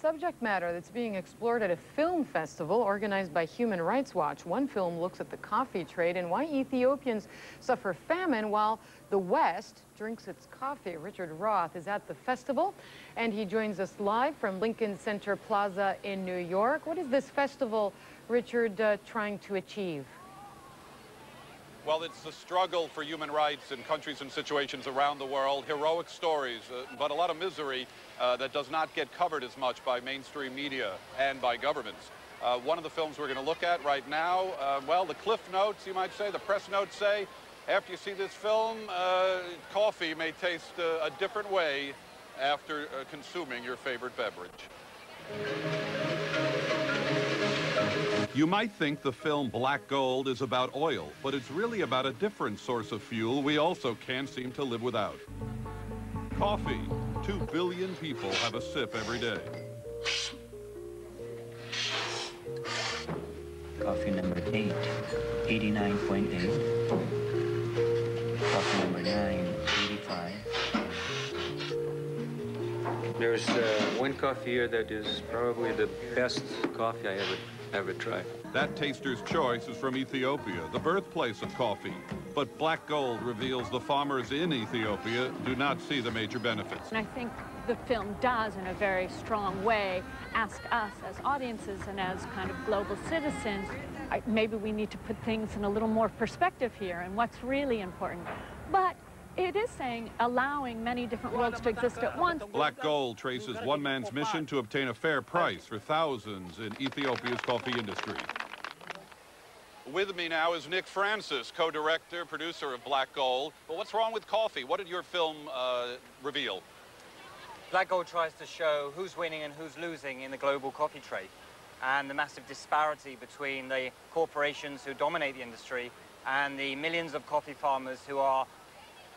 subject matter that's being explored at a film festival organized by Human Rights Watch. One film looks at the coffee trade and why Ethiopians suffer famine while the West drinks its coffee. Richard Roth is at the festival, and he joins us live from Lincoln Center Plaza in New York. What is this festival, Richard, trying to achieve? Well, it's the struggle for human rights in countries and situations around the world, heroic stories, but a lot of misery that does not get covered as much by mainstream media and by governments. One of the films we're going to look at right now, well, the cliff notes, you might say, the press notes say, after you see this film, coffee may taste a different way after consuming your favorite beverage. You might think the film Black Gold is about oil, but it's really about a different source of fuel we also can't seem to live without. Coffee. 2 billion people have a sip every day. Coffee number 8, 89.8. Coffee number 9, 85. There's one coffee here that is probably the best coffee I ever tried. That taster's choice is from Ethiopia, the birthplace of coffee. But Black Gold reveals the farmers in Ethiopia do not see the major benefits. And I think the film does, in a very strong way, ask us as audiences and as kind of global citizens, maybe we need to put things in a little more perspective here and what's really important. But it is saying allowing many different worlds to exist at once. Black Gold traces one man's mission to obtain a fair price for thousands in Ethiopia's coffee industry. With me now is Nick Francis, co-director, producer of Black Gold. But what's wrong with coffee? What did your film reveal? Black Gold tries to show who's winning and who's losing in the global coffee trade, and the massive disparity between the corporations who dominate the industry and the millions of coffee farmers who are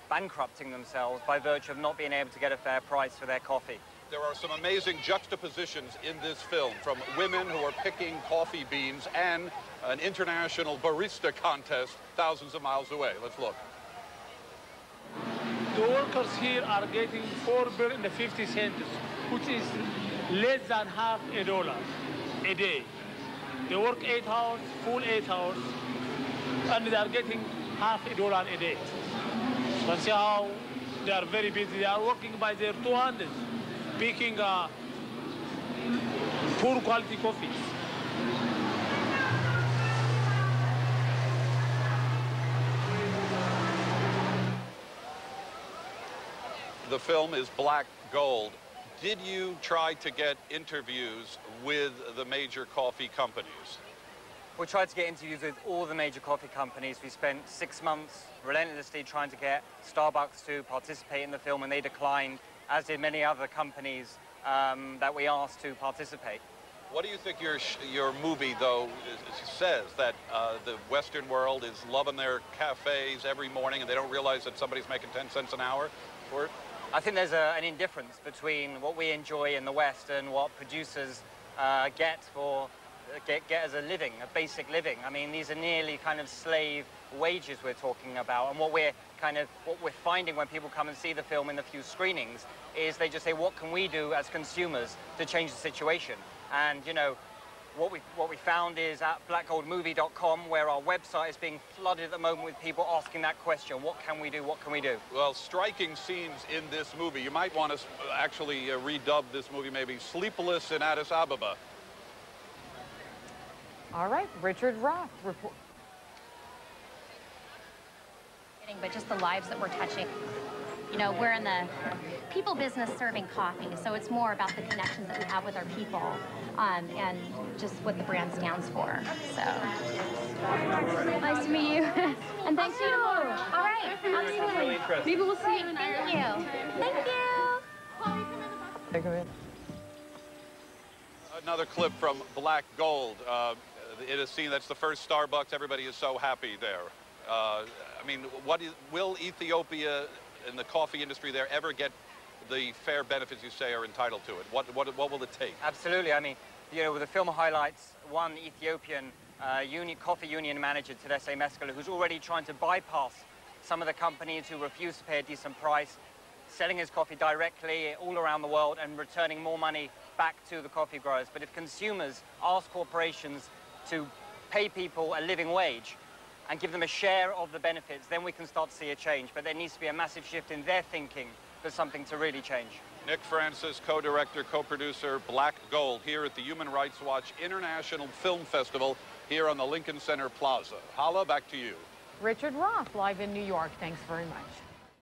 bankrupting themselves by virtue of not being able to get a fair price for their coffee. There are some amazing juxtapositions in this film, from women who are picking coffee beans and an international barista contest thousands of miles away. Let's look. The workers here are getting $4.50, which is less than half a dollar a day. They work 8 hours, full 8 hours, and they are getting half a dollar a day. You can see how they are very busy. They are working by their 2 hands, picking poor quality coffees. The film is Black Gold. Did you try to get interviews with the major coffee companies? We tried to get interviews with all the major coffee companies. We spent 6 months relentlessly trying to get Starbucks to participate in the film, and they declined, as did many other companies that we asked to participate. What do you think your movie, though, says? That the Western world is loving their cafes every morning and they don't realize that somebody's making 10 cents an hour for it? I think there's an indifference between what we enjoy in the West and what producers get as a living, a basic living. I mean, these are nearly kind of slave wages we're talking about, and what we're finding when people come and see the film in the few screenings is they just say, what can we do as consumers to change the situation? And you know, what we found is at blackgoldmovie.com, where our website is being flooded at the moment with people asking that question, what can we do, what can we do? Well, striking scenes in this movie. You might want to actually redub this movie maybe Sleepless in Addis Ababa. All right, Richard Roth. But just the lives that we're touching. You know, we're in the people business serving coffee, so it's more about the connections that we have with our people and just what the brand stands for. So, nice to meet you. And thanks for tomorrow. All right, absolutely. Maybe we'll see you in Ireland. Thank you. Another clip from Black Gold. It is seen that's the first Starbucks. Everybody is so happy there. I mean, will Ethiopia and the coffee industry there ever get the fair benefits you say are entitled to it? What will it take? Absolutely. I mean, you know, the film highlights one Ethiopian coffee union manager, Tedesse Mescaler, who's already trying to bypass some of the companies who refuse to pay a decent price, selling his coffee directly all around the world and returning more money back to the coffee growers. But if consumers ask corporations to pay people a living wage and give them a share of the benefits, then we can start to see a change. But there needs to be a massive shift in their thinking for something to really change. Nick Francis, co-director, co-producer, Black Gold, here at the Human Rights Watch International Film Festival here on the Lincoln Center Plaza. Hala, back to you. Richard Roth, live in New York. Thanks very much.